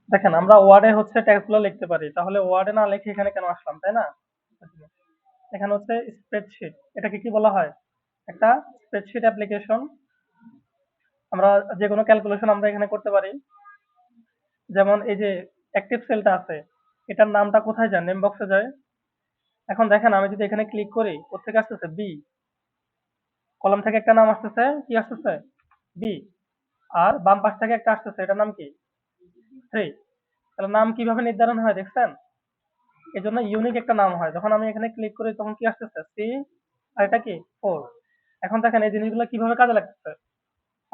দেখেন আমরা ওয়ার্ডে হচ্ছে টেক্সটগুলো লিখতে পারি, তাহলে ওয়ার্ডে না লিখে এখানে কেন আসলাম, তাই না? এখানে হচ্ছে স্প্রেডশিট, এটাকে কি বলা হয়? একটা স্প্রেডশিট অ্যাপ্লিকেশন। আমরা যে কোনো ক্যালকুলেশন আমরা এখানে করতে পারি। যেমন এই যে অ্যাক্টিভ সেলটা আছে, এটার নামটা কোথায় যায়? নেম বক্সে যায়। এখন দেখেন আমি যদি এখানে ক্লিক করি, কোত্থেকে আসতেছে? বি। কলাম থেকে একটা নাম আসতেছে, কি আসতেছে? বি। আর বাম পাশ থেকে একটা আসতেছে, এটার নাম কি? 3। তাহলে নাম কিভাবে নির্ধারণ হয় দেখছেন? এজন্য ইউনিক একটা নাম হয়। যখন আমি এখানে ক্লিক করি তখন কি আসতেছে? সি। আর এটা কি? 4। এখন দেখেন এই জিনিসগুলো কিভাবে কাজে লাগতেছে।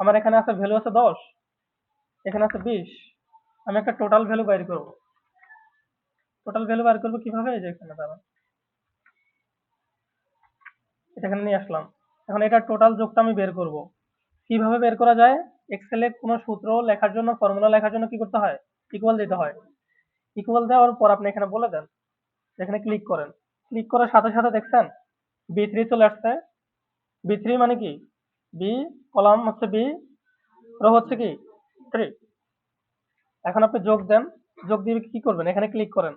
আমার এখানে আছে ভ্যালু আছে 10, এখানে আছে 20। আমি একটা টোটাল ভ্যালু বাইর করব। টোটাল ভ্যালু বাইর করব কিভাবে? এই যে এখানে দাঁড়ান, এটা এখানে নিয়ে আসলাম। এখন এটার টোটাল যোগটা আমি বের করব। কিভাবে বের করা যায়? এক্সেলে কোনো সূত্র লেখার জন্য, ফর্মুলা লেখার জন্য কি করতে হয়? ইকুয়াল দিতে হয়। ইকুয়াল দেওয়ার পর আপনি এখানে বলে দেন, এখানে ক্লিক করেন। ক্লিক করার সাথে সাথে দেখছেন বি3 চলে আসছে। বি3 মানে কি? বি, কলাম হচ্ছে বি, রো হচ্ছে কি? 3। এখন আপনি যোগ দেন। যোগ দিয়ে কি করবেন? এখানে ক্লিক করেন।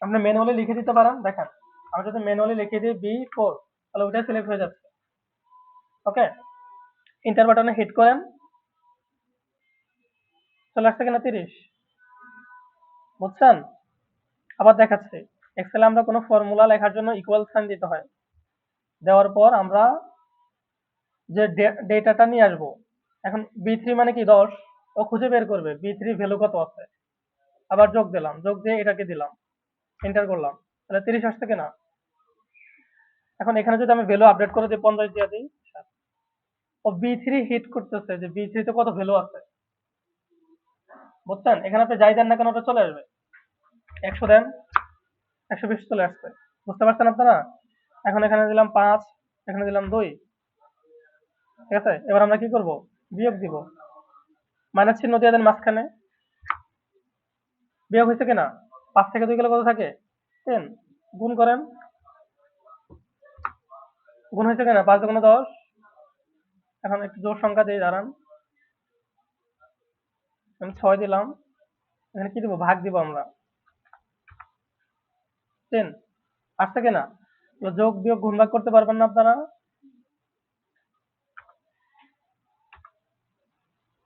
আপনি ম্যানুয়ালি লিখে দিতে পারেন। দেখেন আমি যদি ম্যানুয়ালি লিখে দিই বি4, তাহলে ওইটা সিলেক্ট হয়ে যাচ্ছে। ওকে, এন্টার বাটনে হিট করেন, চলে আসছে কিনা 30, বুঝছেন? আবার দেখাচ্ছি, এক্সেলে আমরা কোনো ফর্মুলা লেখার জন্য ইকুয়াল সাইন দিতে হয়। দেওয়ার পর আমরা যে ডেটাটা নিয়ে আসবো, এখন বি3 মানে কি? 10। ও খুঁজে বের করবে বি3 ভ্যালু কত আছে। আবার যোগ দিলাম, যোগ দিয়ে এটাকে দিলাম, এন্টার করলাম, তাহলে 30 আসছে কিনা? এখন এখানে যদি আমি ভ্যালু আপডেট করে দিই, 50 দিয়ে দিই, ও বি3 হিট করতেছে যে বি3 তে কত ভ্যালু আছে, বুঝছেন? এখানে আপনি যাই দেন না কেন ওটা চলে আসবে। 100 দেন, 120 চলে আসছে। বুঝতে পারছেন আপনারা? এখন এখানে দিলাম 5, এখানে দিলাম 2। ঠিক আছে, এবার আমরা কি করব? বিয়োগ দিব। মাইনাস চিহ্ন দিয়ে দেন মাঝখানে। বিয়োগ হয়েছে কিনা? 5 থেকে 2 গেলে কত থাকে? 10। গুণ করেন। গুণ হয়েছে কিনা? 5 দুগুণে 10। এখন একটু জোড় সংখ্যা দিয়ে দাঁড়ান, আমি 6 দিলাম। এখানে কি দিব? ভাগ দিব আমরা। 10 আসছে কিনা? যোগ বিয়োগ গুণ ভাগ করতে পারবেন না আপনারা?